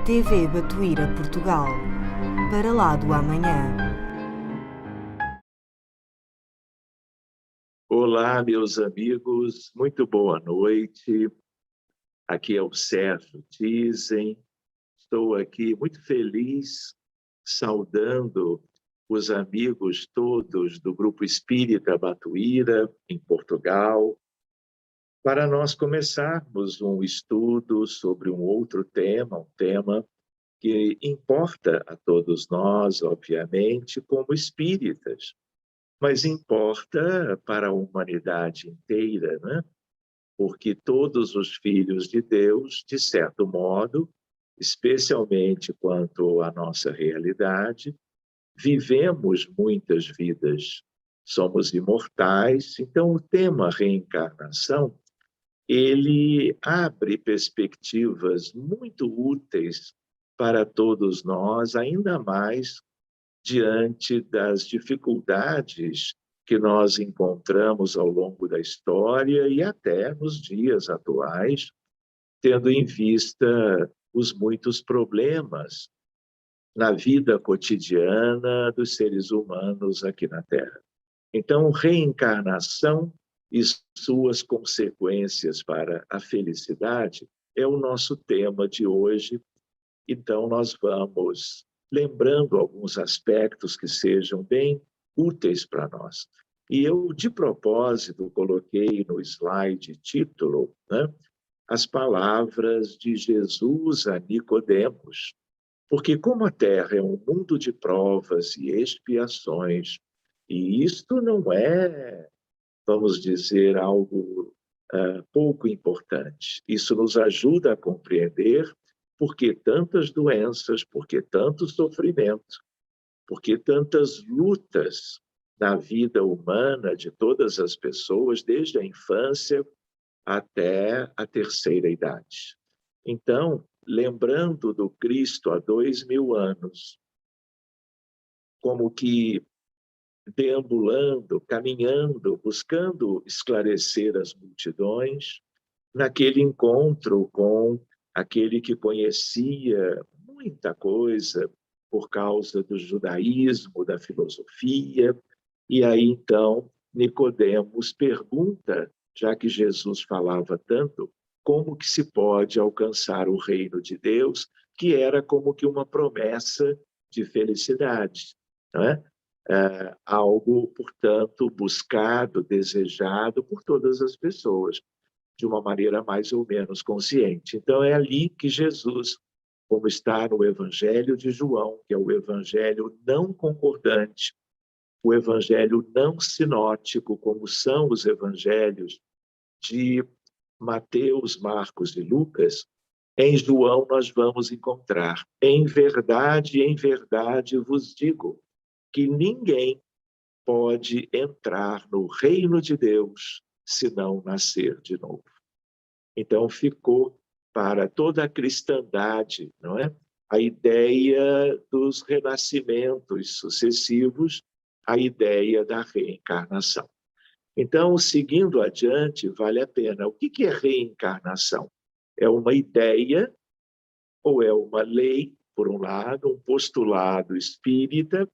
TV Batuíra Portugal, para lá do amanhã. Olá, meus amigos, muito boa noite. Aqui é o Sérgio Tizen. Estou aqui muito feliz, saudando os amigos todos do Grupo Espírita Batuíra, em Portugal, para nós começarmos um estudo sobre um outro tema, um tema que importa a todos nós, obviamente, como espíritas, mas importa para a humanidade inteira, né? Porque todos os filhos de Deus, de certo modo, especialmente quanto à nossa realidade, vivemos muitas vidas, somos imortais. Então, o tema reencarnação, ele abre perspectivas muito úteis para todos nós, ainda mais diante das dificuldades que nós encontramos ao longo da história e até nos dias atuais, tendo em vista os muitos problemas na vida cotidiana dos seres humanos aqui na Terra. Então, reencarnação e suas consequências para a felicidade é o nosso tema de hoje. Então, nós vamos lembrando alguns aspectos que sejam bem úteis para nós. E eu, de propósito, coloquei no slide título, né, as palavras de Jesus a Nicodemos, porque como a Terra é um mundo de provas e expiações, e isto não é, vamos dizer, algo pouco importante. Isso nos ajuda a compreender por que tantas doenças, por que tanto sofrimento, por que tantas lutas na vida humana de todas as pessoas, desde a infância até a terceira idade. Então, lembrando do Cristo há 2000 anos, como que deambulando, caminhando, buscando esclarecer as multidões, naquele encontro com aquele que conhecia muita coisa por causa do judaísmo, da filosofia, e aí então Nicodemos pergunta, já que Jesus falava tanto, como que se pode alcançar o reino de Deus, que era como que uma promessa de felicidade, não é? Algo, portanto, buscado, desejado por todas as pessoas, de uma maneira mais ou menos consciente. Então, é ali que Jesus, como está no Evangelho de João, que é o Evangelho não concordante, o Evangelho não sinótico, como são os Evangelhos de Mateus, Marcos e Lucas, em João nós vamos encontrar: em verdade vos digo, que ninguém pode entrar no reino de Deus se não nascer de novo. Então, ficou para toda a cristandade, não é? A ideia dos renascimentos sucessivos, a ideia da reencarnação. Então, seguindo adiante, vale a pena. O que é reencarnação? É uma ideia ou é uma lei, por um lado, um postulado espírita,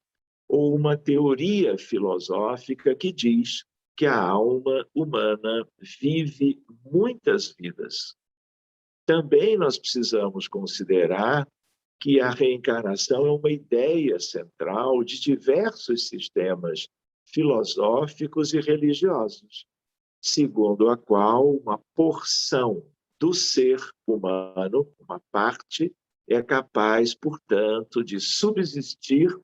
ou uma teoria filosófica que diz que a alma humana vive muitas vidas. Também nós precisamos considerar que a reencarnação é uma ideia central de diversos sistemas filosóficos e religiosos, segundo a qual uma porção do ser humano, uma parte, é capaz, portanto, de subsistir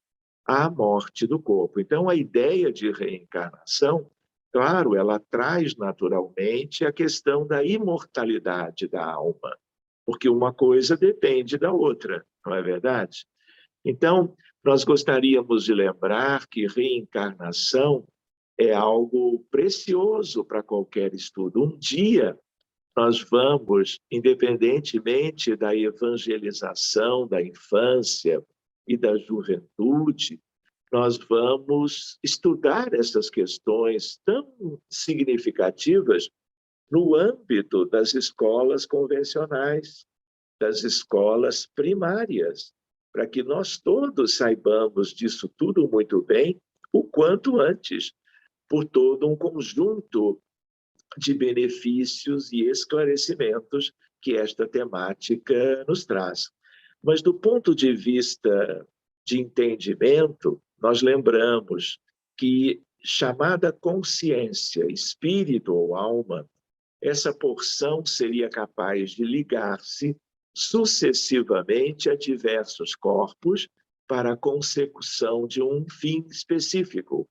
à morte do corpo. Então, a ideia de reencarnação, claro, ela traz naturalmente a questão da imortalidade da alma, porque uma coisa depende da outra, não é verdade? Então, nós gostaríamos de lembrar que reencarnação é algo precioso para qualquer estudo. Um dia nós vamos, independentemente da evangelização da infância e da juventude, nós vamos estudar essas questões tão significativas no âmbito das escolas convencionais, das escolas primárias, para que nós todos saibamos disso tudo muito bem, o quanto antes, por todo um conjunto de benefícios e esclarecimentos que esta temática nos traz. Mas do ponto de vista de entendimento, nós lembramos que, chamada consciência, espírito ou alma, essa porção seria capaz de ligar-se sucessivamente a diversos corpos para a consecução de um fim específico,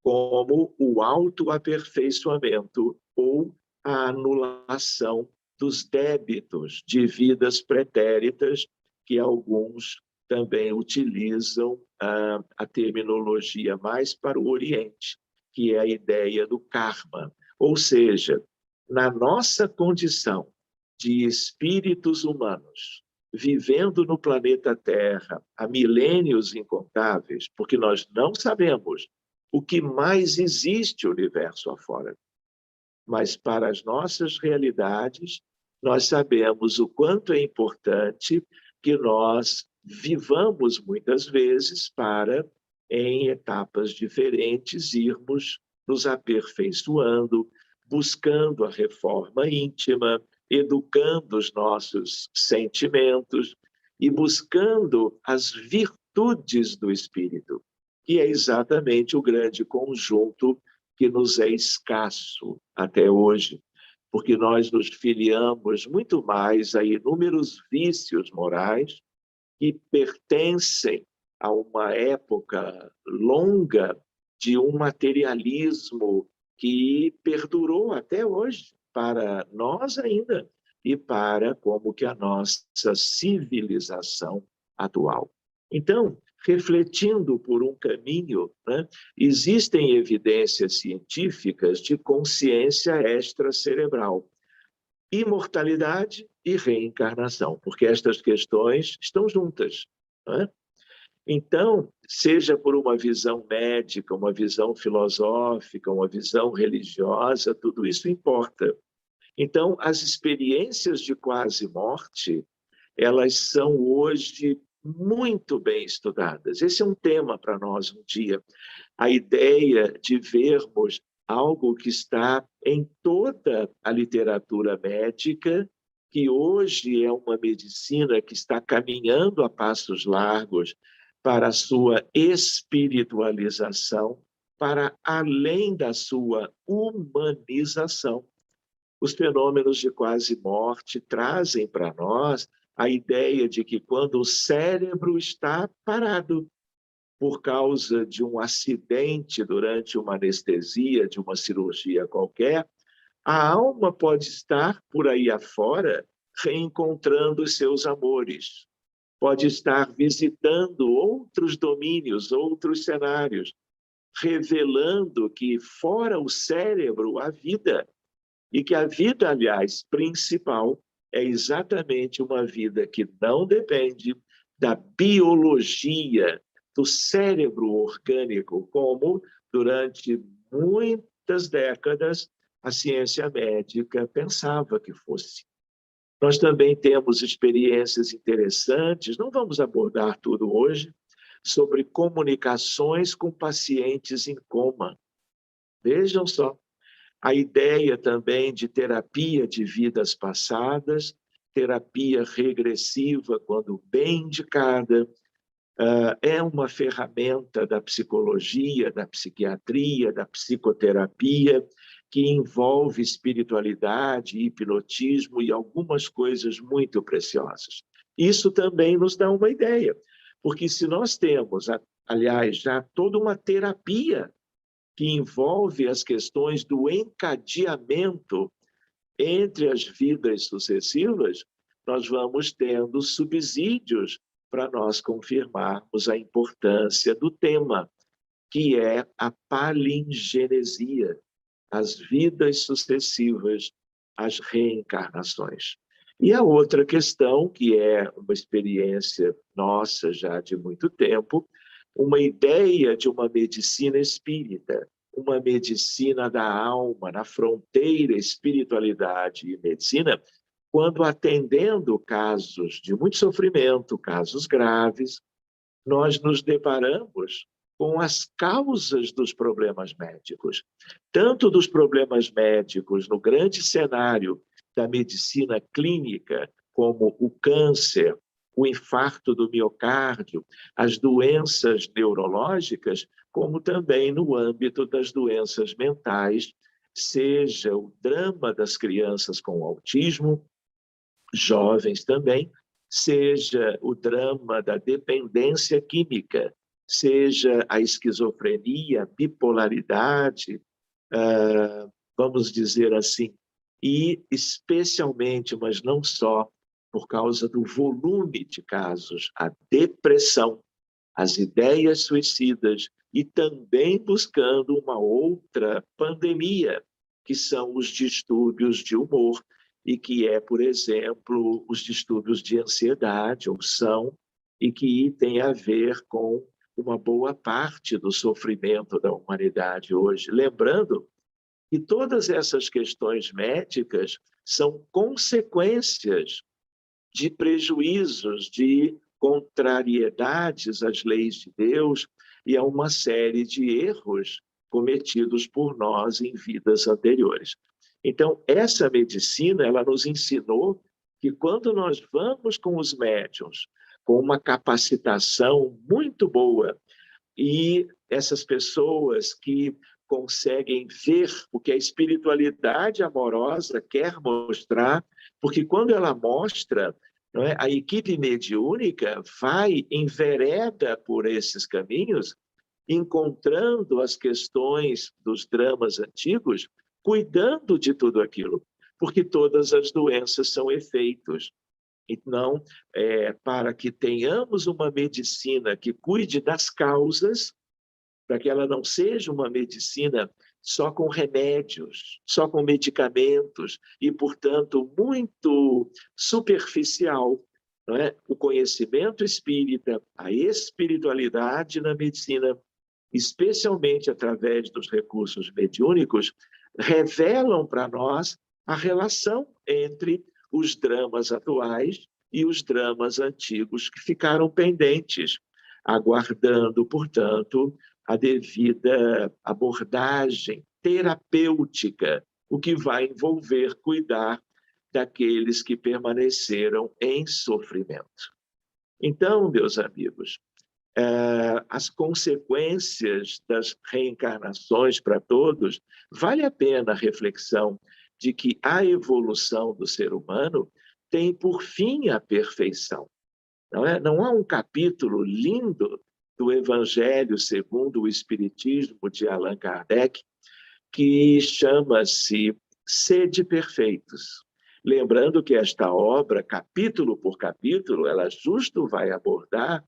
como o autoaperfeiçoamento ou a anulação dos débitos de vidas pretéritas, que alguns também utilizam a terminologia mais para o Oriente, que é a ideia do karma. Ou seja, na nossa condição de espíritos humanos, vivendo no planeta Terra há milênios incontáveis, porque nós não sabemos o que mais existe no universo afora. Mas para as nossas realidades, nós sabemos o quanto é importante que nós vivamos muitas vezes para, em etapas diferentes, irmos nos aperfeiçoando, buscando a reforma íntima, educando os nossos sentimentos e buscando as virtudes do espírito, que é exatamente o grande conjunto que nos é escasso até hoje, porque nós nos filiamos muito mais a inúmeros vícios morais que pertencem a uma época longa de um materialismo que perdurou até hoje para nós ainda e para como que a nossa civilização atual. Então, refletindo por um caminho, né, existem evidências científicas de consciência extracerebral, imortalidade e reencarnação, porque estas questões estão juntas, né? Então, seja por uma visão médica, uma visão filosófica, uma visão religiosa, tudo isso importa. Então, as experiências de quase morte, elas são hoje muito bem estudadas. Esse é um tema para nós um dia. A ideia de vermos algo que está em toda a literatura médica, que hoje é uma medicina que está caminhando a passos largos para a sua espiritualização, para além da sua humanização. Os fenômenos de quase morte trazem para nós a ideia de que quando o cérebro está parado por causa de um acidente durante uma anestesia, de uma cirurgia qualquer, a alma pode estar por aí afora reencontrando os seus amores, pode estar visitando outros domínios, outros cenários, revelando que fora o cérebro há vida, e que a vida, aliás, principal, é exatamente uma vida que não depende da biologia, do cérebro orgânico, como durante muitas décadas a ciência médica pensava que fosse. Nós também temos experiências interessantes, não vamos abordar tudo hoje, sobre comunicações com pacientes em coma. Vejam só, a ideia também de terapia de vidas passadas, terapia regressiva, quando bem indicada, é uma ferramenta da psicologia, da psiquiatria, da psicoterapia, que envolve espiritualidade, hipnotismo e algumas coisas muito preciosas. Isso também nos dá uma ideia, porque se nós temos, aliás, já toda uma terapia que envolve as questões do encadeamento entre as vidas sucessivas, nós vamos tendo subsídios para nós confirmarmos a importância do tema, que é a palingenesia, as vidas sucessivas, as reencarnações. E a outra questão, que é uma experiência nossa já de muito tempo, uma ideia de uma medicina espírita, uma medicina da alma, na fronteira espiritualidade e medicina, quando atendendo casos de muito sofrimento, casos graves, nós nos deparamos com as causas dos problemas médicos, tanto dos problemas médicos no grande cenário da medicina clínica, como o câncer, o infarto do miocárdio, as doenças neurológicas, como também no âmbito das doenças mentais, seja o drama das crianças com autismo, jovens também, seja o drama da dependência química, seja a esquizofrenia, a bipolaridade, vamos dizer assim, e especialmente, mas não só, por causa do volume de casos, a depressão, as ideias suicidas e também buscando uma outra pandemia, que são os distúrbios de humor, e que é, por exemplo, os distúrbios de ansiedade, ou são, e que tem a ver com uma boa parte do sofrimento da humanidade hoje. Lembrando que todas essas questões médicas são consequências de prejuízos, de contrariedades às leis de Deus e a uma série de erros cometidos por nós em vidas anteriores. Então, essa medicina, ela nos ensinou que quando nós vamos com os médiuns, com uma capacitação muito boa, e essas pessoas que conseguem ver o que a espiritualidade amorosa quer mostrar, porque quando ela mostra, não é, a equipe mediúnica vai, envereda por esses caminhos, encontrando as questões dos dramas antigos, cuidando de tudo aquilo, porque todas as doenças são efeitos. Então, para que tenhamos uma medicina que cuide das causas, para que ela não seja uma medicina só com remédios, só com medicamentos e, portanto, muito superficial, não é? O conhecimento espírita, a espiritualidade na medicina, especialmente através dos recursos mediúnicos, revelam para nós a relação entre os dramas atuais e os dramas antigos que ficaram pendentes, aguardando, portanto, a devida abordagem terapêutica, o que vai envolver cuidar daqueles que permaneceram em sofrimento. Então, meus amigos, as consequências das reencarnações para todos, vale a pena a reflexão de que a evolução do ser humano tem por fim a perfeição. Não é? Não há um capítulo lindo do Evangelho segundo o Espiritismo de Allan Kardec que chama-se Sede Perfeitos. Lembrando que esta obra, capítulo por capítulo, ela justo vai abordar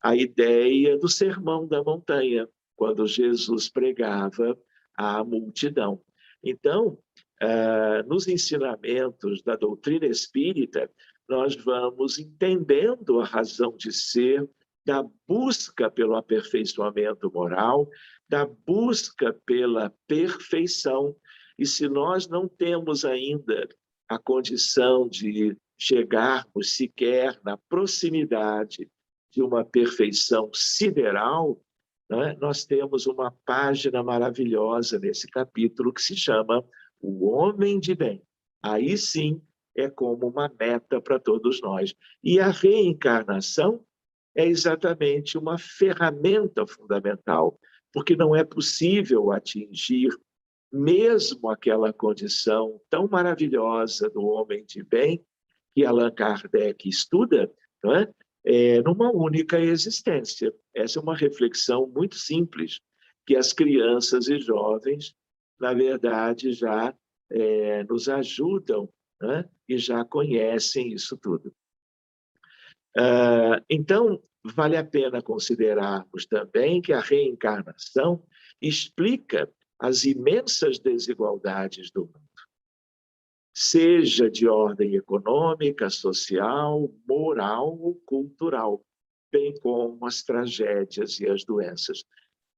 a ideia do Sermão da Montanha, quando Jesus pregava à multidão. Então, nos ensinamentos da doutrina espírita, nós vamos entendendo a razão de ser da busca pelo aperfeiçoamento moral, da busca pela perfeição. E se nós não temos ainda a condição de chegarmos sequer na proximidade de uma perfeição sideral, né, nós temos uma página maravilhosa nesse capítulo que se chama O Homem de Bem. Aí sim é como uma meta para todos nós. E a reencarnação é exatamente uma ferramenta fundamental, porque não é possível atingir mesmo aquela condição tão maravilhosa do homem de bem que Allan Kardec estuda, não é? Numa única existência. Essa é uma reflexão muito simples, que as crianças e jovens, na verdade, já nos ajudam, né? E já conhecem isso tudo. Então, vale a pena considerarmos também que a reencarnação explica as imensas desigualdades do mundo, seja de ordem econômica, social, moral ou cultural, bem como as tragédias e as doenças.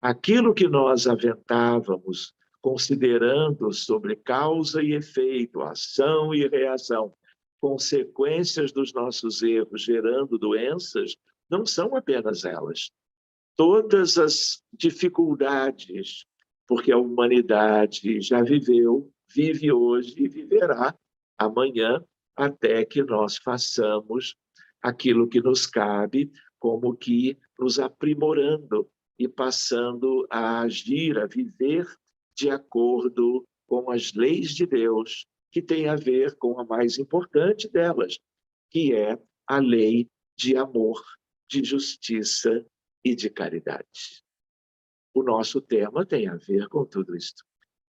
Aquilo que nós aventávamos considerando sobre causa e efeito, ação e reação, consequências dos nossos erros gerando doenças não são apenas elas. Todas as dificuldades, porque a humanidade já viveu, vive hoje e viverá amanhã, até que nós façamos aquilo que nos cabe, como que nos aprimorando e passando a agir, a viver de acordo com as leis de Deus, que tem a ver com a mais importante delas, que é a lei de amor, de justiça e de caridade. O nosso tema tem a ver com tudo isso.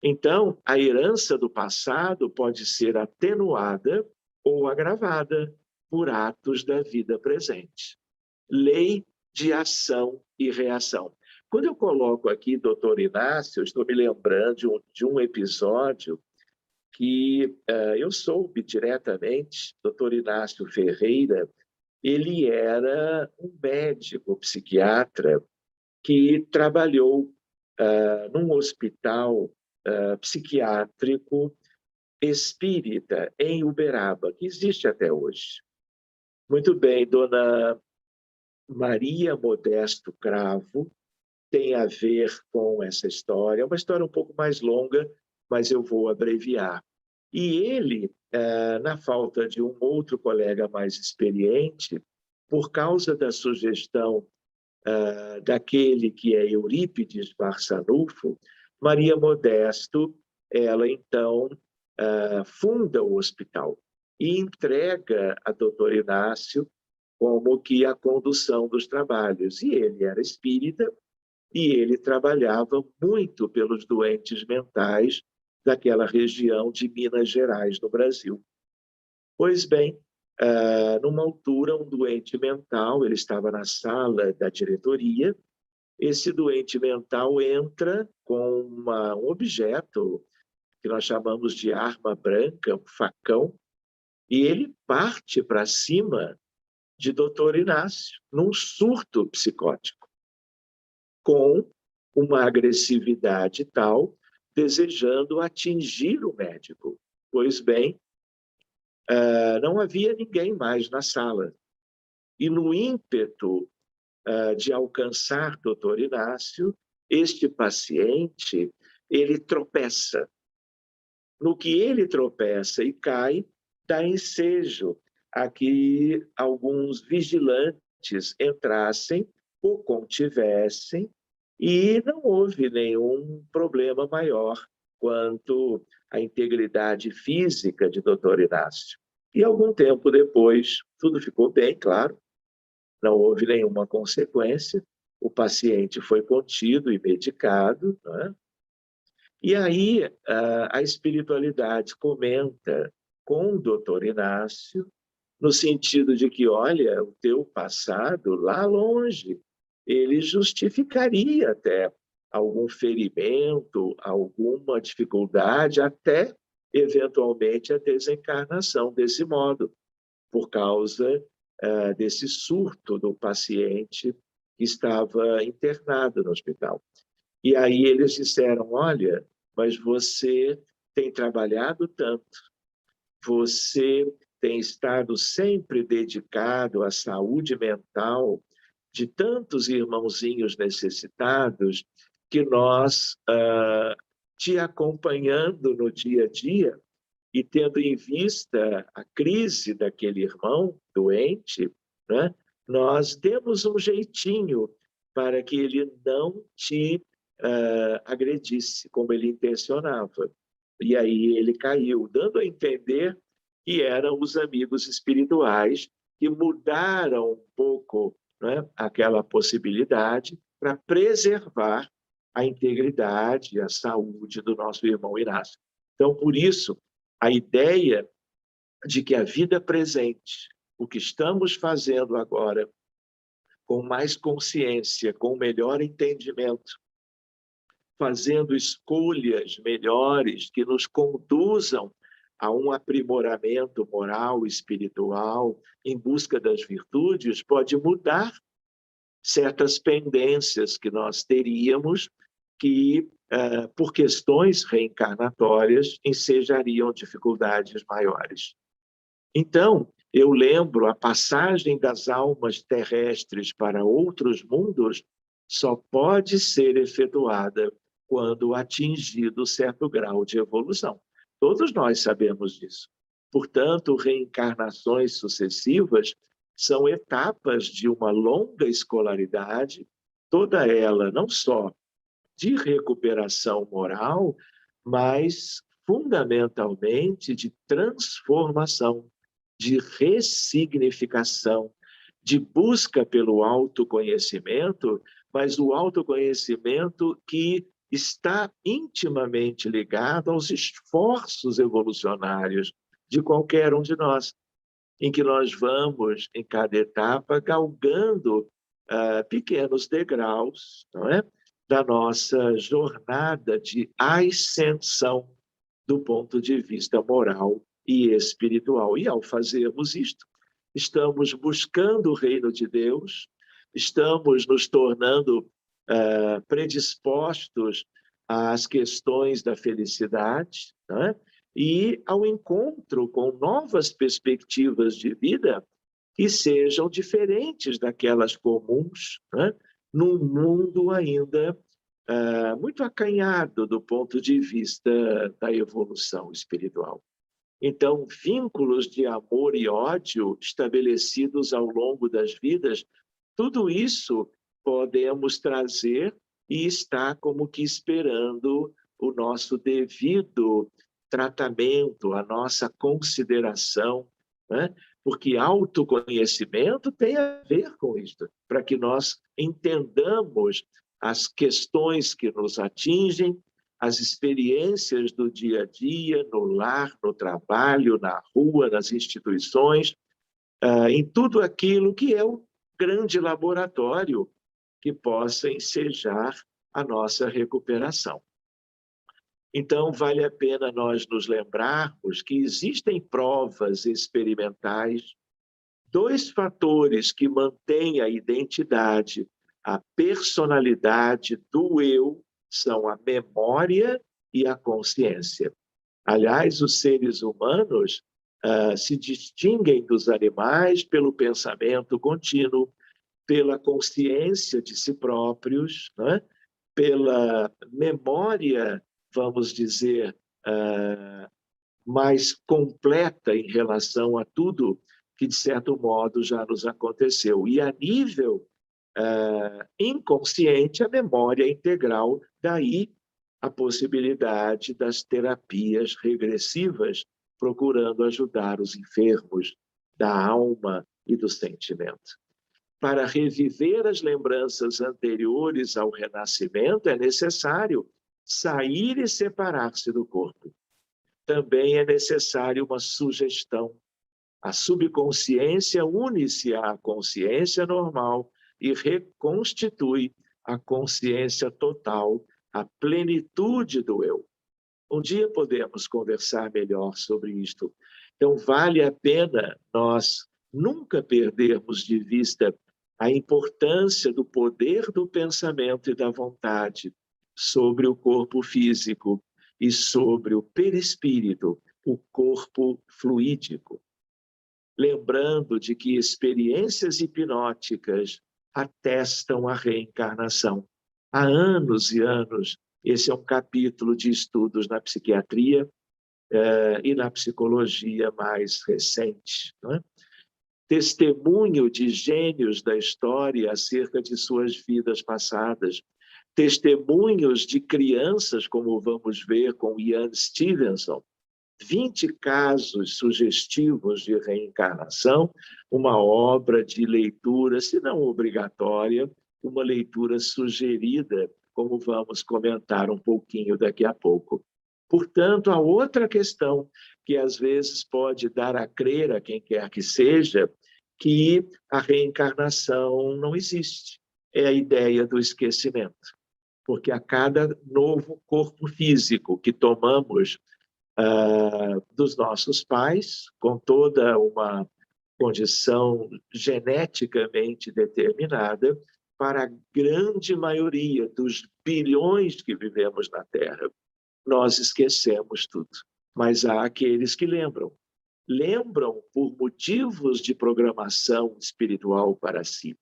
Então, a herança do passado pode ser atenuada ou agravada por atos da vida presente. Lei de ação e reação. Quando eu coloco aqui Dr. Inácio, eu estou me lembrando de um episódio que eu soube diretamente. Dr. Inácio Ferreira, ele era um médico psiquiatra que trabalhou num hospital psiquiátrico espírita em Uberaba, que existe até hoje. Muito bem, dona Maria Modesto Cravo tem a ver com essa história. É uma história um pouco mais longa, mas eu vou abreviar. E ele, na falta de um outro colega mais experiente, por causa da sugestão daquele que é Eurípides Barçanufo, Maria Modesto, ela então funda o hospital e entrega a doutor Inácio como que a condução dos trabalhos. E ele era espírita e ele trabalhava muito pelos doentes mentais daquela região de Minas Gerais, no Brasil. Pois bem, numa altura, um doente mental, ele estava na sala da diretoria, esse doente mental entra com um objeto que nós chamamos de arma branca, um facão, e ele parte para cima de Dr. Inácio, num surto psicótico, com uma agressividade tal, desejando atingir o médico. Pois bem, não havia ninguém mais na sala. E no ímpeto de alcançar Dr. Inácio, este paciente, ele tropeça. No que ele tropeça e cai, dá ensejo a que alguns vigilantes entrassem, o contivessem, e não houve nenhum problema maior quanto à integridade física de Dr. Inácio. E algum tempo depois, tudo ficou bem, claro, não houve nenhuma consequência, o paciente foi contido e medicado, né? E aí a espiritualidade comenta com o doutor Inácio, no sentido de que, olha, o teu passado, lá longe, ele justificaria até algum ferimento, alguma dificuldade, até, eventualmente, a desencarnação desse modo, por causa desse surto do paciente que estava internado no hospital. E aí eles disseram, olha, mas você tem trabalhado tanto, você tem estado sempre dedicado à saúde mental de tantos irmãozinhos necessitados, que nós, te acompanhando no dia a dia e tendo em vista a crise daquele irmão doente, né, nós demos um jeitinho para que ele não te agredisse, como ele intencionava. E aí ele caiu, dando a entender que eram os amigos espirituais que mudaram um pouco, né, aquela possibilidade para preservar a integridade e a saúde do nosso irmão Inácio. Então, por isso, a ideia de que a vida presente, o que estamos fazendo agora, com mais consciência, com melhor entendimento, fazendo escolhas melhores que nos conduzam a um aprimoramento moral e espiritual em busca das virtudes, pode mudar certas pendências que nós teríamos que, por questões reencarnatórias, ensejariam dificuldades maiores. Então, eu lembro a passagem das almas terrestres para outros mundos só pode ser efetuada quando atingido certo grau de evolução. Todos nós sabemos disso. Portanto, reencarnações sucessivas são etapas de uma longa escolaridade, toda ela não só de recuperação moral, mas fundamentalmente de transformação, de ressignificação, de busca pelo autoconhecimento, mas o autoconhecimento que está intimamente ligado aos esforços evolucionários de qualquer um de nós, em que nós vamos, em cada etapa, galgando pequenos degraus, não é? Da nossa jornada de ascensão do ponto de vista moral e espiritual. E ao fazermos isto, estamos buscando o reino de Deus, estamos nos tornando predispostos às questões da felicidade, né? E ao encontro com novas perspectivas de vida que sejam diferentes daquelas comuns, né? Num mundo ainda muito acanhado do ponto de vista da evolução espiritual. Então, vínculos de amor e ódio estabelecidos ao longo das vidas, tudo isso podemos trazer e está como que esperando o nosso devido tratamento, a nossa consideração, né? Porque autoconhecimento tem a ver com isso, para que nós entendamos as questões que nos atingem, as experiências do dia a dia, no lar, no trabalho, na rua, nas instituições, em tudo aquilo que é o grande laboratório que possa ensejar a nossa recuperação. Então, vale a pena nós nos lembrarmos que existem provas experimentais, dois fatores que mantêm a identidade, a personalidade do eu, são a memória e a consciência. Aliás, os seres humanos se distinguem dos animais pelo pensamento contínuo, pela consciência de si próprios, né? Pela memória, vamos dizer, mais completa em relação a tudo que, de certo modo, já nos aconteceu. E a nível inconsciente, a memória integral, daí a possibilidade das terapias regressivas, procurando ajudar os enfermos da alma e do sentimento. Para reviver as lembranças anteriores ao renascimento, é necessário sair e separar-se do corpo. Também é necessário uma sugestão. A subconsciência une-se à consciência normal e reconstitui a consciência total, a plenitude do eu. Um dia podemos conversar melhor sobre isto. Então, vale a pena nós nunca perdermos de vista a importância do poder do pensamento e da vontade sobre o corpo físico e sobre o perispírito, o corpo fluídico. Lembrando de que experiências hipnóticas atestam a reencarnação. Há anos e anos, esse é um capítulo de estudos na psiquiatria e na psicologia mais recente, não é? Testemunho de gênios da história acerca de suas vidas passadas, testemunhos de crianças, como vamos ver com Ian Stevenson, 20 casos sugestivos de reencarnação, uma obra de leitura, se não obrigatória, uma leitura sugerida, como vamos comentar um pouquinho daqui a pouco. Portanto, a outra questão que às vezes pode dar a crer a quem quer que seja que a reencarnação não existe, é a ideia do esquecimento. Porque a cada novo corpo físico que tomamos dos nossos pais, com toda uma condição geneticamente determinada, para a grande maioria dos bilhões que vivemos na Terra, nós esquecemos tudo. Mas há aqueles que lembram. lembram por motivos de programação espiritual para si.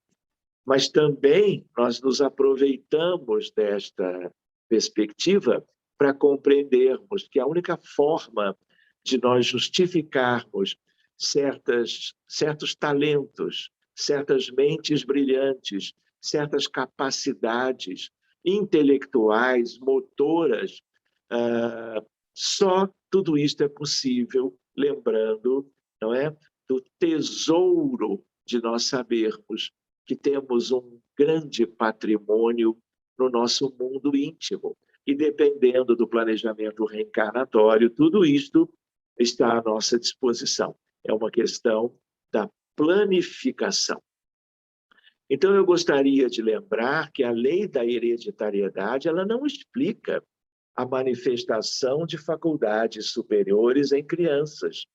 Mas também nós nos aproveitamos desta perspectiva para compreendermos que a única forma de nós justificarmos certos talentos, certas mentes brilhantes, certas capacidades intelectuais, motoras, só tudo isto é possível lembrando, não é, do tesouro de nós sabermos que temos um grande patrimônio no nosso mundo íntimo. E dependendo do planejamento reencarnatório, tudo isto está à nossa disposição. É uma questão da planificação. Então, eu gostaria de lembrar que a lei da hereditariedade ela não explica a manifestação de faculdades superiores em crianças,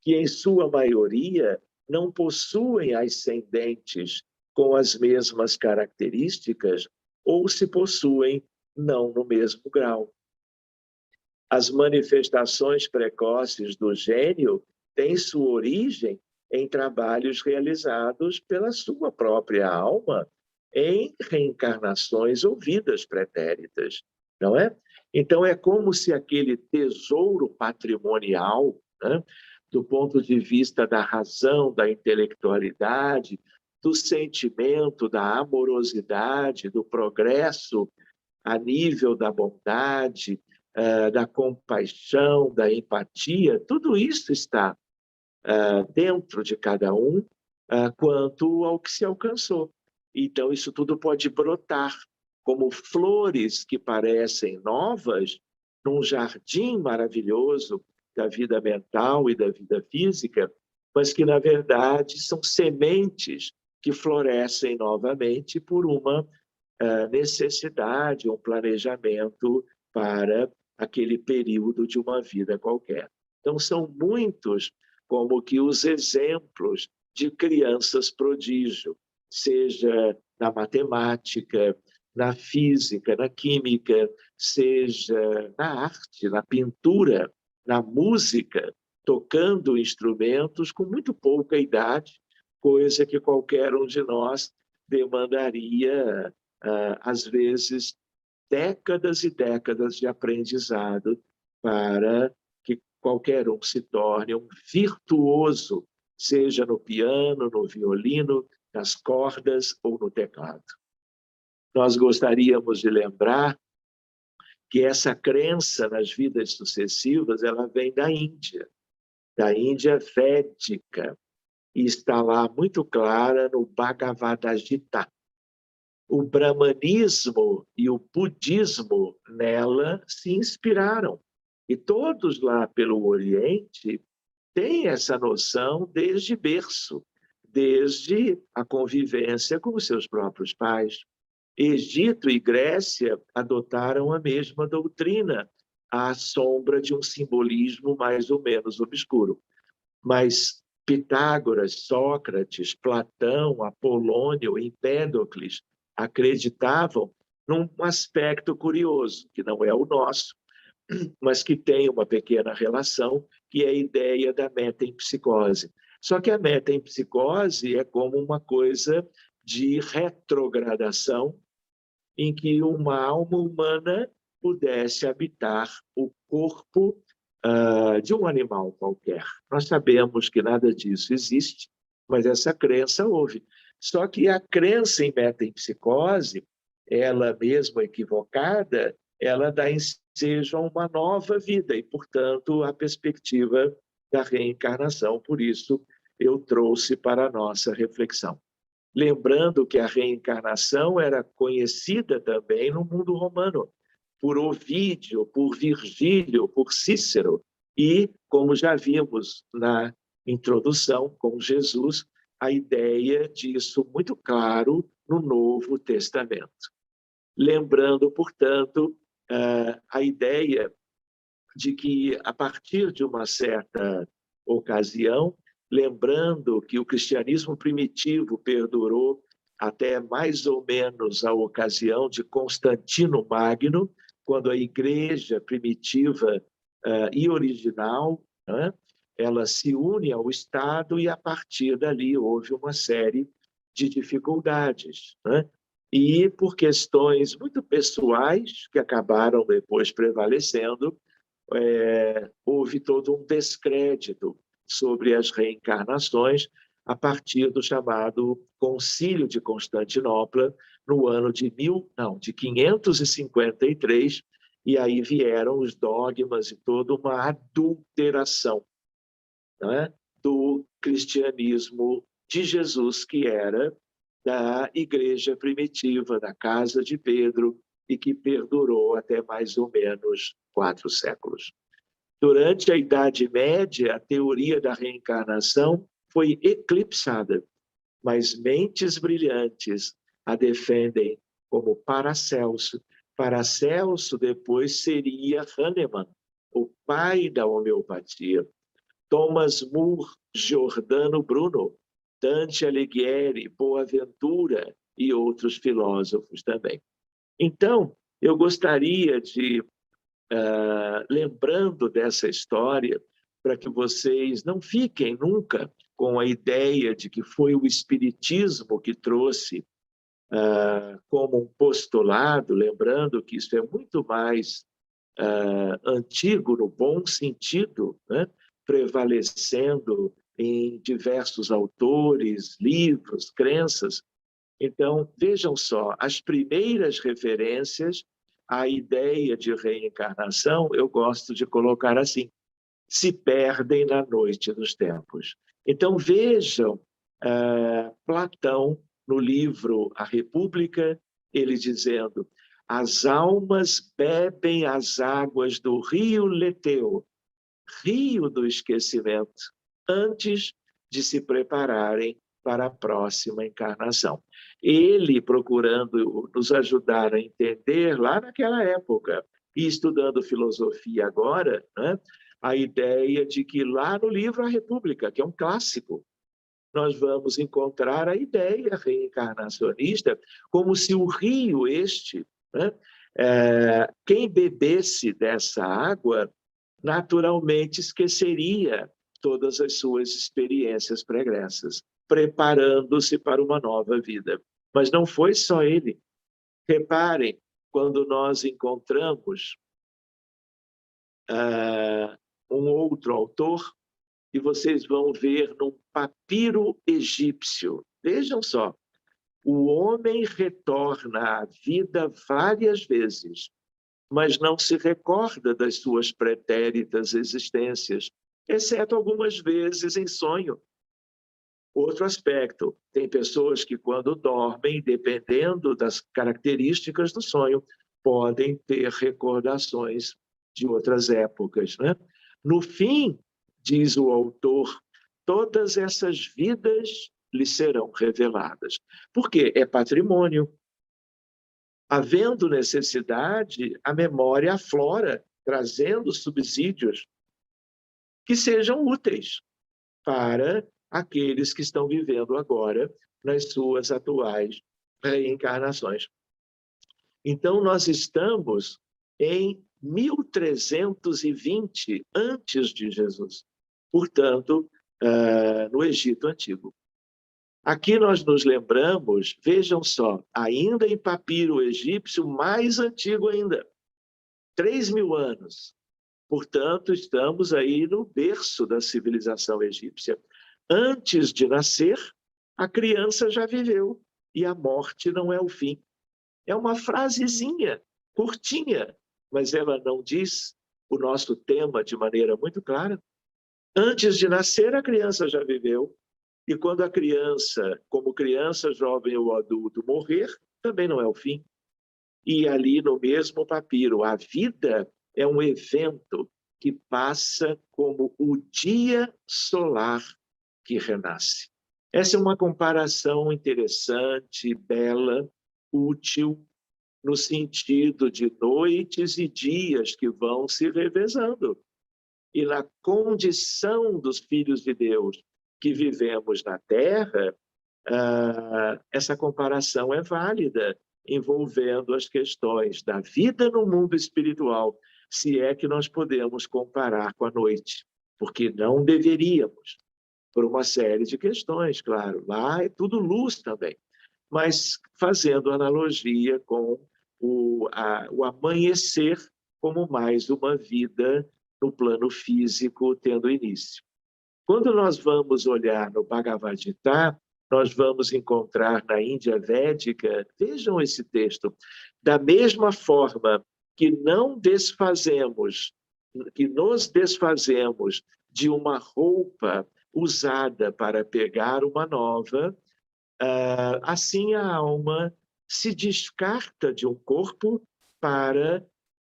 que, em sua maioria, não possuem ascendentes com as mesmas características ou, se possuem, não no mesmo grau. As manifestações precoces do gênio têm sua origem em trabalhos realizados pela sua própria alma em reencarnações ou vidas pretéritas, não é? Então, é como se aquele tesouro patrimonial, né, do ponto de vista da razão, da intelectualidade, do sentimento, da amorosidade, do progresso a nível da bondade, da compaixão, da empatia, tudo isso está dentro de cada um quanto ao que se alcançou. Então, isso tudo pode brotar como flores que parecem novas num jardim maravilhoso da vida mental e da vida física, mas que, na verdade, são sementes que florescem novamente por uma necessidade, um planejamento para aquele período de uma vida qualquer. Então, são muitos como que os exemplos de crianças prodígio, seja na matemática, na física, na química, seja na arte, na pintura, na música, tocando instrumentos com muito pouca idade, coisa que qualquer um de nós demandaria, às vezes, décadas e décadas de aprendizado para que qualquer um se torne um virtuoso, seja no piano, no violino, nas cordas ou no teclado. Nós gostaríamos de lembrar que essa crença nas vidas sucessivas ela vem da Índia védica, e está lá muito clara no Bhagavad Gita. O brahmanismo e o budismo nela se inspiraram. E todos lá pelo Oriente têm essa noção desde berço, desde a convivência com os seus próprios pais. Egito e Grécia adotaram a mesma doutrina, à sombra de um simbolismo mais ou menos obscuro. Mas Pitágoras, Sócrates, Platão, Apolônio, Empédocles acreditavam num aspecto curioso, que não é o nosso, mas que tem uma pequena relação, que é a ideia da metempsicose. Só que a metempsicose é como uma coisa de retrogradação em que uma alma humana pudesse habitar o corpo de um animal qualquer. Nós sabemos que nada disso existe, mas essa crença houve. Só que a crença em metempsicose, ela mesmo equivocada, ela dá ensejo a uma nova vida e, portanto, a perspectiva da reencarnação. Por isso, eu trouxe para a nossa reflexão. Lembrando que a reencarnação era conhecida também no mundo romano, por Ovídio, por Virgílio, por Cícero, e, como já vimos na introdução com Jesus, a ideia disso muito claro no Novo Testamento. Lembrando, portanto, a ideia de que, a partir de uma certa ocasião, lembrando que o cristianismo primitivo perdurou até mais ou menos a ocasião de Constantino Magno, quando a igreja primitiva e original, né, ela se une ao Estado e, a partir dali, houve uma série de dificuldades, né? E, por questões muito pessoais, que acabaram depois prevalecendo, houve todo um descrédito sobre as reencarnações a partir do chamado Concílio de Constantinopla, no ano de 553, e aí vieram os dogmas e toda uma adulteração, né, do cristianismo de Jesus, que era da igreja primitiva, da casa de Pedro, e que perdurou até mais ou menos 4 séculos. Durante a Idade Média, a teoria da reencarnação foi eclipsada, mas mentes brilhantes a defendem como Paracelso. Paracelso depois seria Hahnemann, o pai da homeopatia. Thomas More, Giordano Bruno, Dante Alighieri, Boaventura e outros filósofos também. Então, eu gostaria de, lembrando dessa história, para que vocês não fiquem nunca com a ideia de que foi o Espiritismo que trouxe como um postulado, lembrando que isso é muito mais antigo, no bom sentido, né? Prevalecendo em diversos autores, livros, crenças. Então, vejam só, as primeiras referências à ideia de reencarnação, eu gosto de colocar assim, se perdem na noite dos tempos. Então, vejam Platão, no livro A República, ele dizendo: as almas bebem as águas do rio Leteu, rio do esquecimento, antes de se prepararem para a próxima encarnação. Ele procurando nos ajudar a entender, lá naquela época, e estudando filosofia agora, né, a ideia de que lá no livro A República, que é um clássico, nós vamos encontrar a ideia reencarnacionista como se o rio este, né, quem bebesse dessa água, naturalmente esqueceria todas as suas experiências pregressas, preparando-se para uma nova vida. Mas não foi só ele. Reparem, quando nós encontramos um outro autor, e vocês vão ver num papiro egípcio. Vejam só, o homem retorna à vida várias vezes, mas não se recorda das suas pretéritas existências, exceto algumas vezes em sonho. Outro aspecto, tem pessoas que quando dormem, dependendo das características do sonho, podem ter recordações de outras épocas, né? No fim, diz o autor, todas essas vidas lhe serão reveladas. Por quê? É patrimônio. Havendo necessidade, a memória aflora, trazendo subsídios que sejam úteis para aqueles que estão vivendo agora nas suas atuais reencarnações. Então, nós estamos em 1320 antes de Jesus, portanto, no Egito Antigo. Aqui nós nos lembramos, vejam só, ainda em papiro egípcio mais antigo ainda, 3.000 anos. Portanto, estamos aí no berço da civilização egípcia. Antes de nascer, a criança já viveu e a morte não é o fim. É uma frasezinha, curtinha, mas ela não diz o nosso tema de maneira muito clara. Antes de nascer, a criança já viveu. E quando a criança, como criança, jovem ou adulto, morrer, também não é o fim. E ali no mesmo papiro, a vida é um evento que passa como o dia solar que renasce. Essa é uma comparação interessante, bela, útil, no sentido de noites e dias que vão se revezando. E na condição dos filhos de Deus que vivemos na Terra, essa comparação é válida, envolvendo as questões da vida no mundo espiritual, se é que nós podemos comparar com a noite. porque não deveríamos, por uma série de questões, claro. Lá é tudo luz também, mas fazendo analogia com o amanhecer como mais uma vida no plano físico tendo início. Quando nós vamos olhar no Bhagavad Gita, nós vamos encontrar na Índia Védica, vejam esse texto, da mesma forma que nos desfazemos de uma roupa usada para pegar uma nova, assim a alma se descarta de um corpo para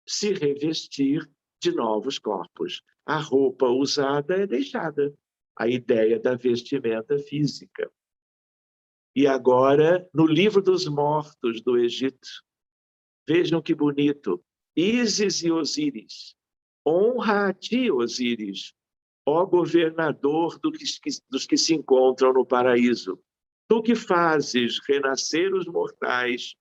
se revestir de novos corpos. A roupa usada é deixada, a ideia da vestimenta física. E agora, no livro dos mortos do Egito, vejam que bonito, Ísis e Osíris, honra a ti, Osíris, ó governador dos que se encontram no paraíso. Tu que fazes renascer os mortais,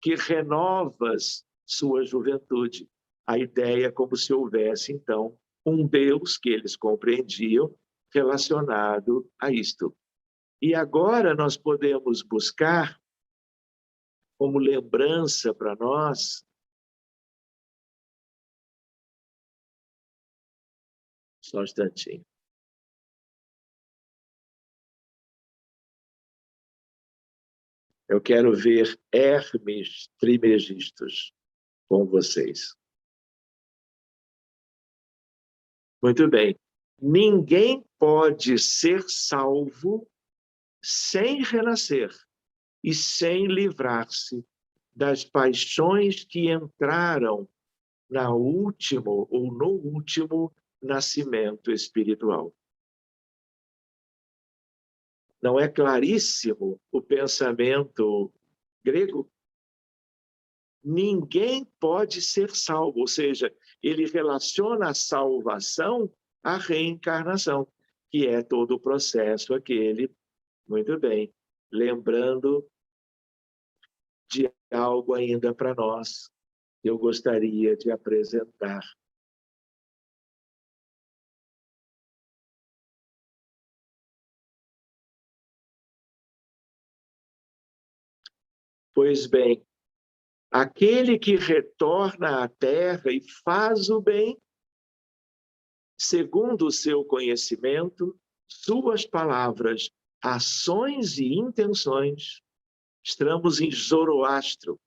que renovas sua juventude. A ideia é como se houvesse, então, um Deus que eles compreendiam relacionado a isto. E agora nós podemos buscar, como lembrança para nós, só um instantinho. Eu quero ver Hermes Trismegistus com vocês. Muito bem. Ninguém pode ser salvo sem renascer e sem livrar-se das paixões que entraram no último nascimento espiritual. Não é claríssimo o pensamento grego? Ninguém pode ser salvo, ou seja, ele relaciona a salvação à reencarnação, que é todo o processo aquele. Muito bem, lembrando de algo ainda para nós, que eu gostaria de apresentar. Pois bem, aquele que retorna à terra e faz o bem, segundo o seu conhecimento, suas palavras, ações e intenções, estamos em Zoroastro,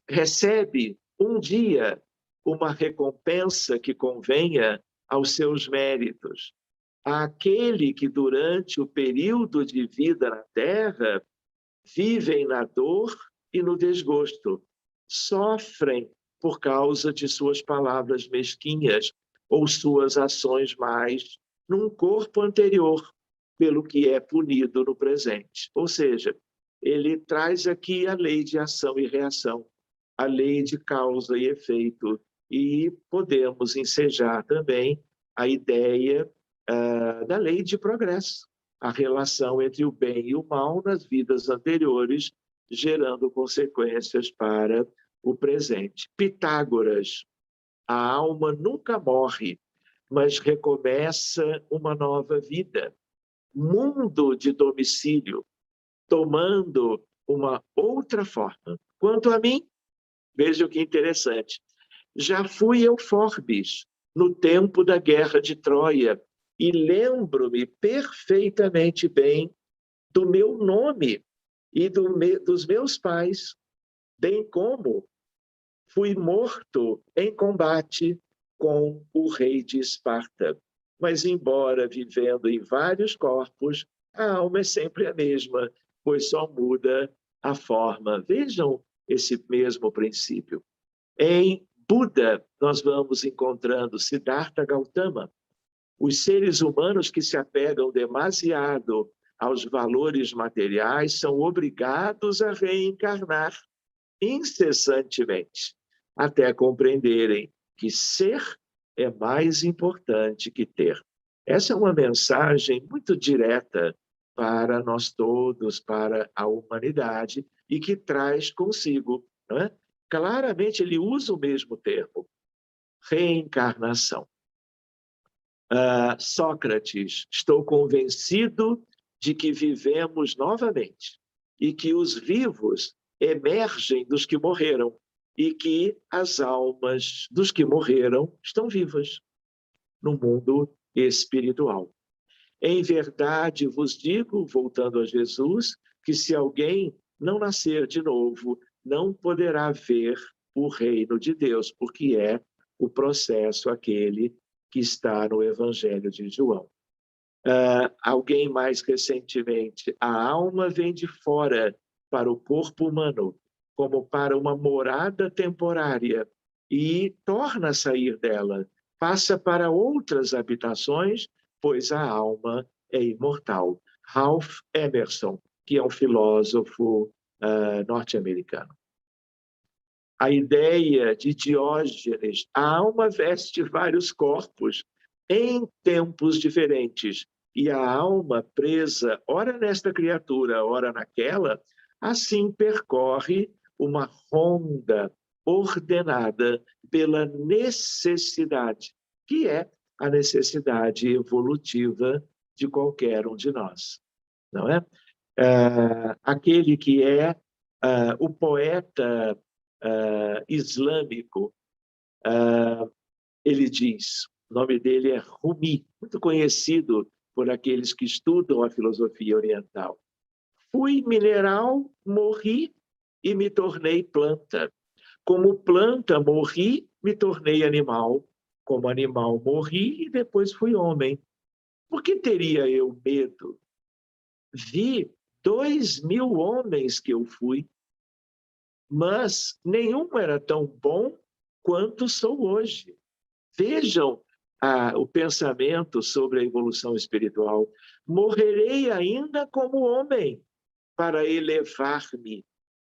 recebe um dia uma recompensa que convenha aos seus méritos. Aquele que durante o período de vida na Terra vivem na dor e no desgosto, sofrem por causa de suas palavras mesquinhas ou suas ações mais num corpo anterior, pelo que é punido no presente. Ou seja, ele traz aqui a lei de ação e reação, a lei de causa e efeito, e podemos ensejar também a ideia da lei de progresso, a relação entre o bem e o mal nas vidas anteriores, gerando consequências para o presente. Pitágoras, a alma nunca morre, mas recomeça uma nova vida. Mundo de domicílio, tomando uma outra forma. Quanto a mim, veja que interessante, já fui Eufórbis no tempo da Guerra de Troia e lembro-me perfeitamente bem do meu nome e dos meus pais, bem como fui morto em combate com o rei de Esparta. Mas, embora vivendo em vários corpos, a alma é sempre a mesma, pois só muda a forma. Vejam esse mesmo princípio. Em Buda, nós vamos encontrando Siddhartha Gautama. Os seres humanos que se apegam demasiado aos valores materiais são obrigados a reencarnar incessantemente, até compreenderem que ser é mais importante que ter. Essa é uma mensagem muito direta para nós todos, para a humanidade, e que traz consigo, não é? Claramente ele usa o mesmo termo, reencarnação. Sócrates, estou convencido de que vivemos novamente e que os vivos emergem dos que morreram e que as almas dos que morreram estão vivas no mundo espiritual. Em verdade vos digo, voltando a Jesus, que se alguém não nascer de novo, não poderá ver o reino de Deus, porque é o processo aquele que está no Evangelho de João. Alguém mais recentemente, a alma vem de fora para o corpo humano, como para uma morada temporária, e torna a sair dela, passa para outras habitações, pois a alma é imortal. Ralph Emerson, que é um filósofo norte-americano. A ideia de Diógenes, a alma veste vários corpos em tempos diferentes, e a alma presa, ora nesta criatura, ora naquela, assim percorre uma ronda ordenada pela necessidade, que é a necessidade evolutiva de qualquer um de nós, não é? Aquele que é o poeta islâmico, ele diz, o nome dele é Rumi, muito conhecido por aqueles que estudam a filosofia oriental. Fui mineral, morri e me tornei planta. Como planta, morri, me tornei animal. Como animal, morri e depois fui homem. Por que teria eu medo? Vi 2.000 homens que eu fui, mas nenhum era tão bom quanto sou hoje. Vejam o pensamento sobre a evolução espiritual. Morrerei ainda como homem para elevar-me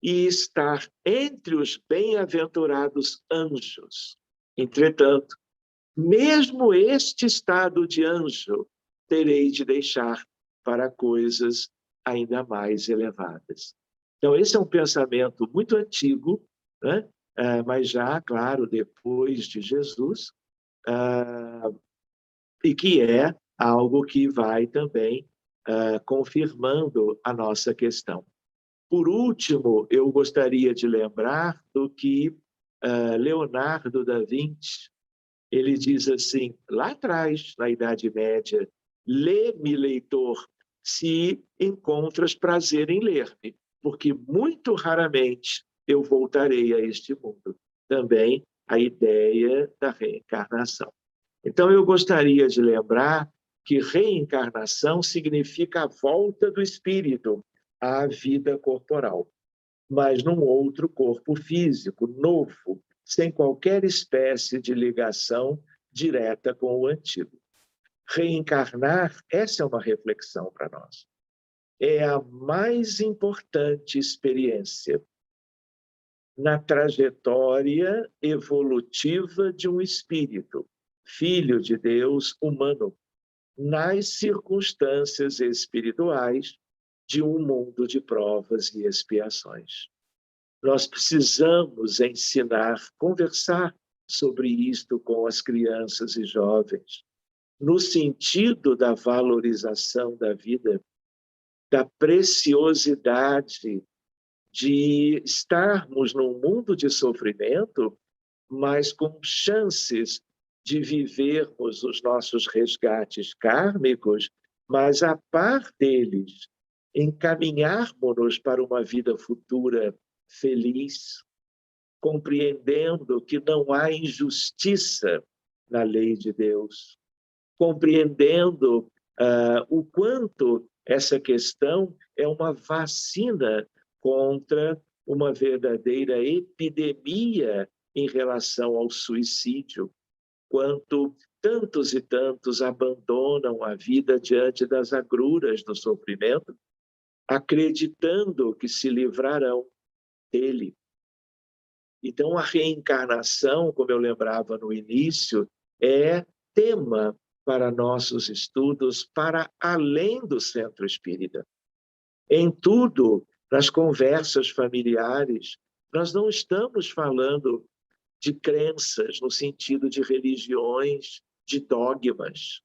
e estar entre os bem-aventurados anjos. Entretanto, mesmo este estado de anjo terei de deixar para coisas ainda mais elevadas. Então, esse é um pensamento muito antigo, né? Mas já, claro, depois de Jesus, e que é algo que vai também confirmando a nossa questão. Por último, eu gostaria de lembrar do que Leonardo da Vinci, ele diz assim, lá atrás, na Idade Média, lê-me, leitor, se encontras prazer em ler-me, porque muito raramente eu voltarei a este mundo. Também a ideia da reencarnação. Então, eu gostaria de lembrar que reencarnação significa a volta do espírito à vida corporal, mas num outro corpo físico, novo, sem qualquer espécie de ligação direta com o antigo. Reencarnar, essa é uma reflexão para nós. É a mais importante experiência na trajetória evolutiva de um espírito, filho de Deus humano, nas circunstâncias espirituais de um mundo de provas e expiações. Nós precisamos ensinar, conversar sobre isto com as crianças e jovens, no sentido da valorização da vida, da preciosidade de estarmos num mundo de sofrimento, mas com chances de vivermos os nossos resgates kármicos, mas a par deles, encaminharmos-nos para uma vida futura feliz, compreendendo que não há injustiça na lei de Deus, compreendendo o quanto essa questão é uma vacina contra uma verdadeira epidemia em relação ao suicídio, quanto tantos e tantos abandonam a vida diante das agruras do sofrimento, acreditando que se livrarão dele. Então, a reencarnação, como eu lembrava no início, é tema para nossos estudos para além do centro espírita. Em tudo, nas conversas familiares, nós não estamos falando de crenças no sentido de religiões, de dogmas.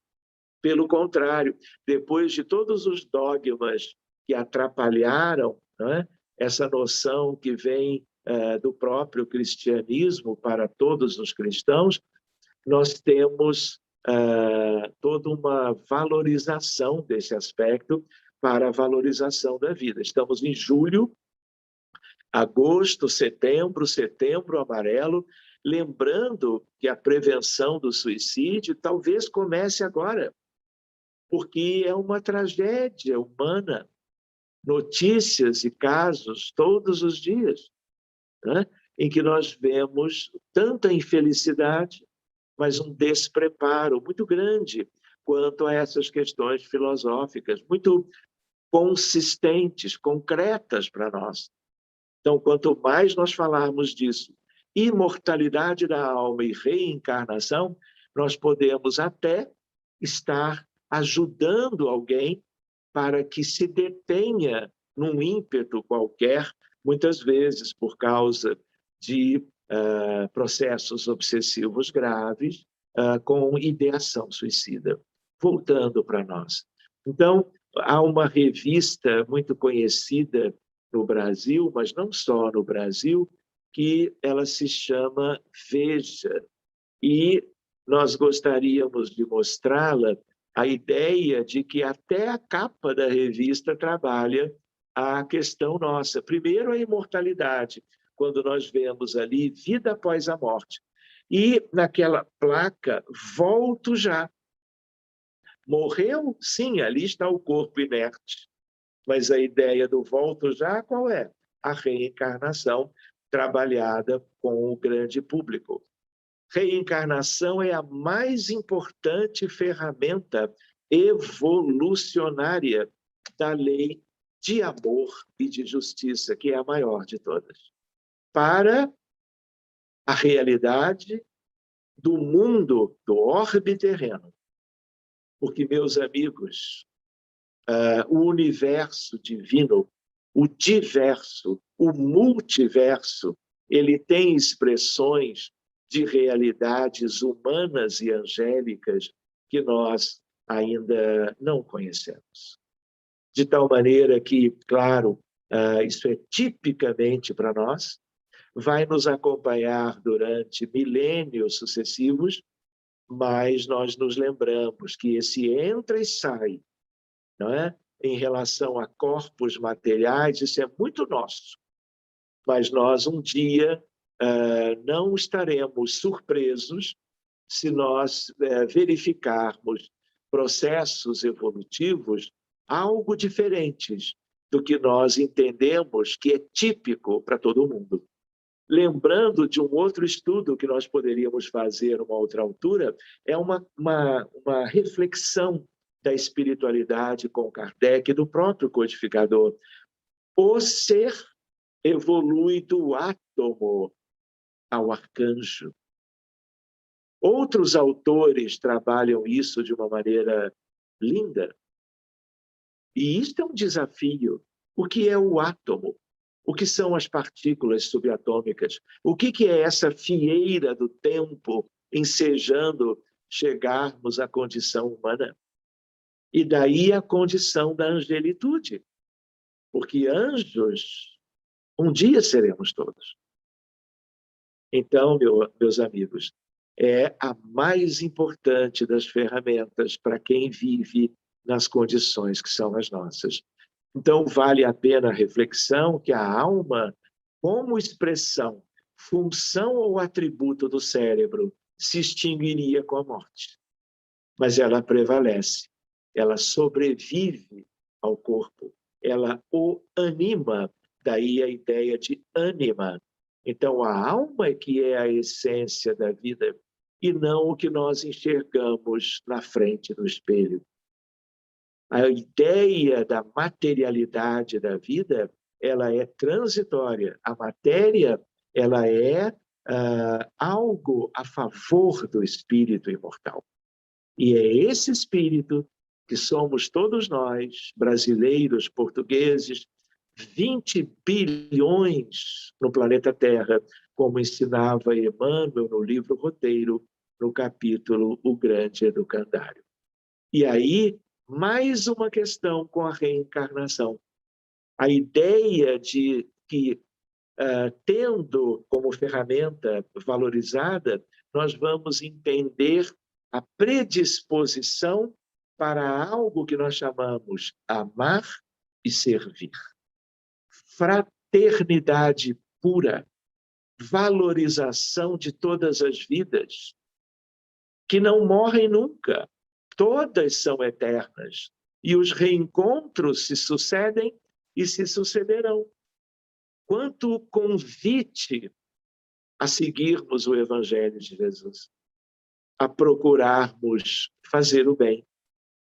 Pelo contrário, depois de todos os dogmas que atrapalharam, né, essa noção que vem do próprio cristianismo para todos os cristãos, nós temos toda uma valorização desse aspecto para a valorização da vida. Estamos em julho, agosto, setembro amarelo, lembrando que a prevenção do suicídio talvez comece agora, porque é uma tragédia humana, notícias e casos todos os dias, né? Em que nós vemos tanta infelicidade, mas um despreparo muito grande quanto a essas questões filosóficas, muito consistentes, concretas para nós. Então, quanto mais nós falarmos disso, imortalidade da alma e reencarnação, nós podemos até estar ajudando alguém para que se detenha num ímpeto qualquer, muitas vezes por causa de processos obsessivos graves, com ideação suicida. Voltando para nós. Então, há uma revista muito conhecida no Brasil, mas não só no Brasil, que ela se chama Veja. E nós gostaríamos de mostrá-la a ideia de que até a capa da revista trabalha a questão nossa. Primeiro, a imortalidade, quando nós vemos ali vida após a morte. E naquela placa, volto já. Morreu? Sim, ali está o corpo inerte. Mas a ideia do volto já, qual é? A reencarnação trabalhada com o grande público. Reencarnação é a mais importante ferramenta evolucionária da lei de amor e de justiça, que é a maior de todas, para a realidade do mundo, do orbe terreno. Porque, meus amigos, o universo divino, o diverso, o multiverso, ele tem expressões de realidades humanas e angélicas que nós ainda não conhecemos. De tal maneira que, claro, isso é tipicamente para nós, vai nos acompanhar durante milênios sucessivos, mas nós nos lembramos que esse entra e sai, não é? Em relação a corpos materiais, isso é muito nosso. Mas nós, um dia, não estaremos surpresos se nós verificarmos processos evolutivos algo diferentes do que nós entendemos que é típico para todo mundo. Lembrando de um outro estudo que nós poderíamos fazer numa outra altura, é uma reflexão da espiritualidade com Kardec, do próprio codificador. O ser evolui do átomo ao arcanjo. Outros autores trabalham isso de uma maneira linda. E isto é um desafio. O que é o átomo? O que são as partículas subatômicas? O que é essa fieira do tempo ensejando chegarmos à condição humana? E daí a condição da angelitude. Porque anjos, um dia seremos todos. Então, meus amigos, é a mais importante das ferramentas para quem vive nas condições que são as nossas. Então, vale a pena a reflexão que a alma, como expressão, função ou atributo do cérebro, se extinguiria com a morte. Mas ela prevalece, ela sobrevive ao corpo, ela o anima, daí a ideia de ânima. Então, a alma é que é a essência da vida e não o que nós enxergamos na frente do espelho. A ideia da materialidade da vida, ela é transitória. A matéria, ela é algo a favor do espírito imortal. E é esse espírito que somos todos nós, brasileiros, portugueses, 20 bilhões no planeta Terra, como ensinava Emmanuel no livro Roteiro, no capítulo O Grande Educandário. E aí, mais uma questão com a reencarnação. A ideia de que, tendo como ferramenta valorizada, nós vamos entender a predisposição para algo que nós chamamos amar e servir. Fraternidade pura, valorização de todas as vidas, que não morrem nunca, todas são eternas, e os reencontros se sucedem e se sucederão. Quanto convite a seguirmos o Evangelho de Jesus, a procurarmos fazer o bem,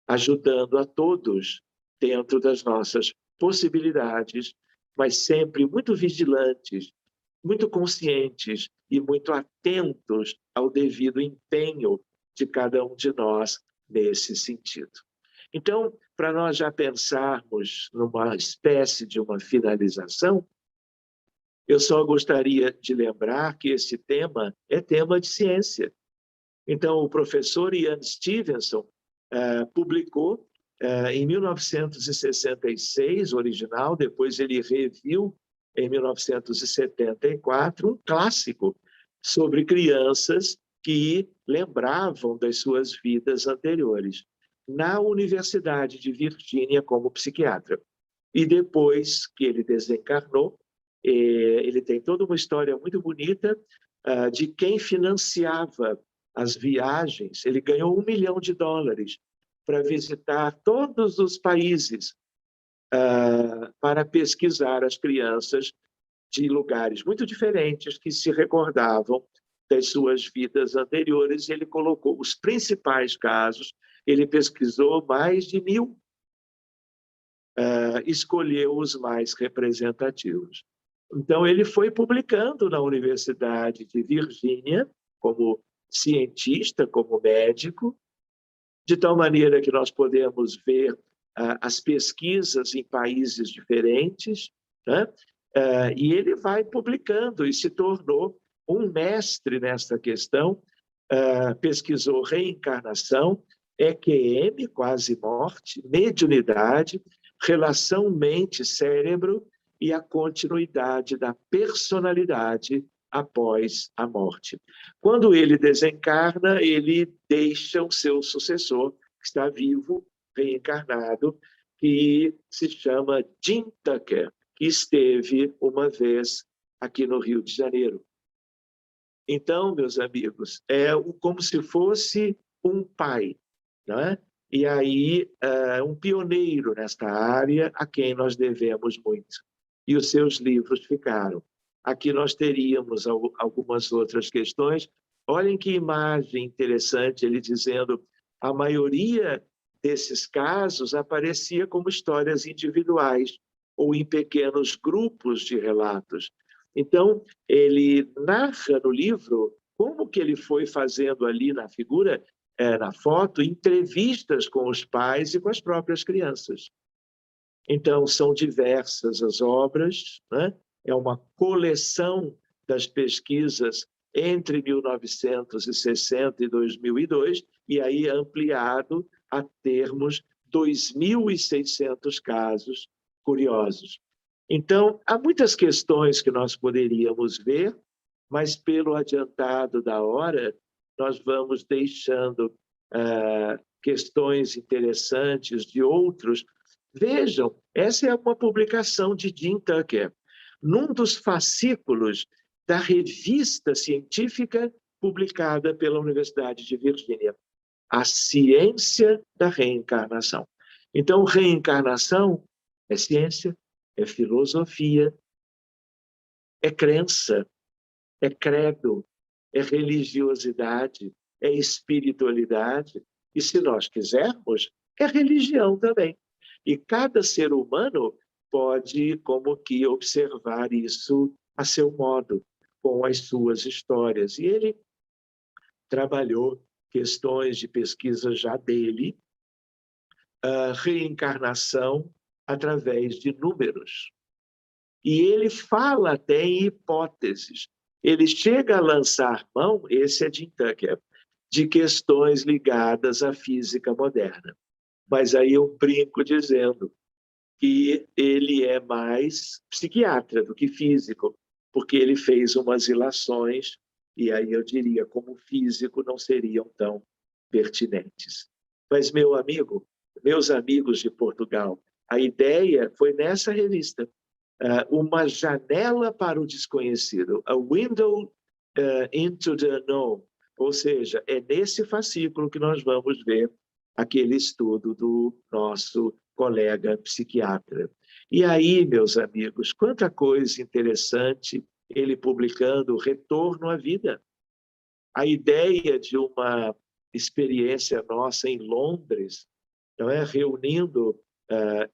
ajudando a todos dentro das nossas possibilidades, mas sempre muito vigilantes, muito conscientes e muito atentos ao devido empenho de cada um de nós nesse sentido. Então, para nós já pensarmos numa espécie de uma finalização, eu só gostaria de lembrar que esse tema é tema de ciência. Então, o professor Ian Stevenson publicou em 1966, original, depois ele reviu em 1974, um clássico sobre crianças que lembravam das suas vidas anteriores, na Universidade de Virgínia como psiquiatra. E depois que ele desencarnou, ele tem toda uma história muito bonita de quem financiava as viagens. Ele ganhou $1 milhão para visitar todos os países para pesquisar as crianças de lugares muito diferentes que se recordavam das suas vidas anteriores. Ele colocou os principais casos, ele pesquisou mais de 1.000, escolheu os mais representativos. Então, ele foi publicando na Universidade de Virgínia, como cientista, como médico, de tal maneira que nós podemos ver as pesquisas em países diferentes, né? E ele vai publicando e se tornou um mestre nessa questão, pesquisou reencarnação, EQM, quase morte, mediunidade, relação mente-cérebro e a continuidade da personalidade após a morte. Quando ele desencarna, ele deixa o seu sucessor, que está vivo, reencarnado, que se chama Jim Tucker, que esteve uma vez aqui no Rio de Janeiro. Então, meus amigos, é como se fosse um pai, não é? E aí, um pioneiro nesta área a quem nós devemos muito. E os seus livros ficaram. Aqui nós teríamos algumas outras questões. Olhem que imagem interessante, ele dizendo a maioria desses casos aparecia como histórias individuais ou em pequenos grupos de relatos. Então, ele narra no livro como que ele foi fazendo ali na figura, na foto, entrevistas com os pais e com as próprias crianças. Então, são diversas as obras, né? É uma coleção das pesquisas entre 1960 e 2002, e aí ampliado a termos 2.600 casos curiosos. Então, há muitas questões que nós poderíamos ver, mas pelo adiantado da hora, nós vamos deixando questões interessantes de outros. Vejam, essa é uma publicação de Jim Tucker, num dos fascículos da revista científica publicada pela Universidade de Virgínia, A Ciência da Reencarnação. Então, reencarnação é ciência, é filosofia, é crença, é credo, é religiosidade, é espiritualidade, e se nós quisermos, é religião também. E cada ser humano pode, como que, observar isso a seu modo, com as suas histórias. E ele trabalhou questões de pesquisa já dele, reencarnação através de números. E ele fala até em hipóteses. Ele chega a lançar mão, esse é Jim Tucker, de questões ligadas à física moderna. Mas aí eu brinco dizendo que ele é mais psiquiatra do que físico, porque ele fez umas ilações, e aí eu diria, como físico, não seriam tão pertinentes. Mas, meu amigo, meus amigos de Portugal, a ideia foi nessa revista, uma janela para o desconhecido, a window into the unknown, ou seja, é nesse fascículo que nós vamos ver aquele estudo do nosso colega psiquiatra. E aí, meus amigos, quanta coisa interessante ele publicando Retorno à Vida. A ideia de uma experiência nossa em Londres, não é? Reunindo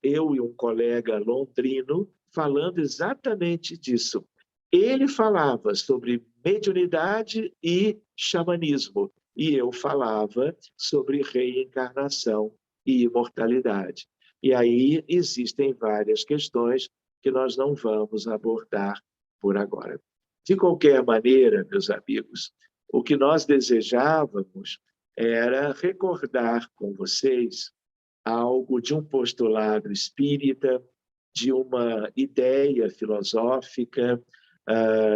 eu e um colega londrino, falando exatamente disso. Ele falava sobre mediunidade e xamanismo, e eu falava sobre reencarnação e imortalidade. E aí existem várias questões que nós não vamos abordar por agora. De qualquer maneira, meus amigos, o que nós desejávamos era recordar com vocês algo de um postulado espírita, de uma ideia filosófica,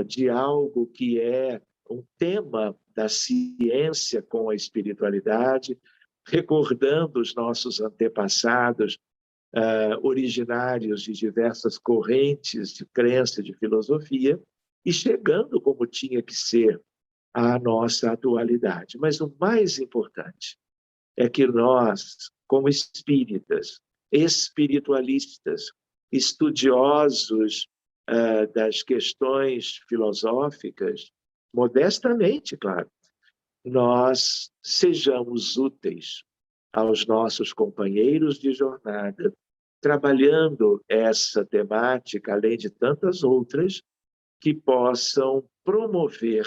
de algo que é um tema da ciência com a espiritualidade, recordando os nossos antepassados, originários de diversas correntes de crença, de filosofia, e chegando como tinha que ser à nossa atualidade. Mas o mais importante é que nós, como espíritas, espiritualistas, estudiosos das questões filosóficas, modestamente, claro, nós sejamos úteis aos nossos companheiros de jornada, trabalhando essa temática, além de tantas outras, que possam promover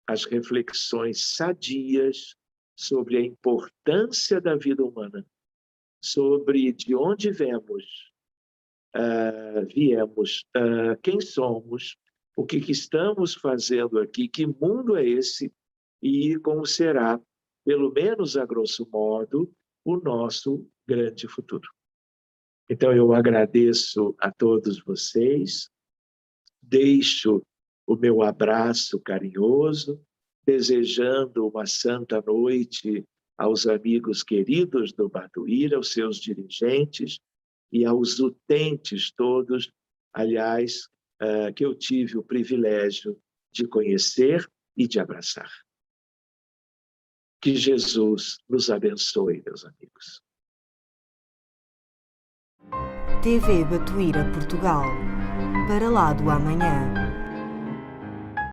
as reflexões sadias sobre a importância da vida humana, sobre de onde viemos, quem somos, o que estamos fazendo aqui, que mundo é esse e como será, pelo menos a grosso modo, o nosso grande futuro. Então, eu agradeço a todos vocês, deixo o meu abraço carinhoso, desejando uma santa noite aos amigos queridos do Batuíra, aos seus dirigentes e aos utentes todos, aliás, que eu tive o privilégio de conhecer e de abraçar. Que Jesus nos abençoe, meus amigos. TV Batuíra Portugal. Para lá do amanhã.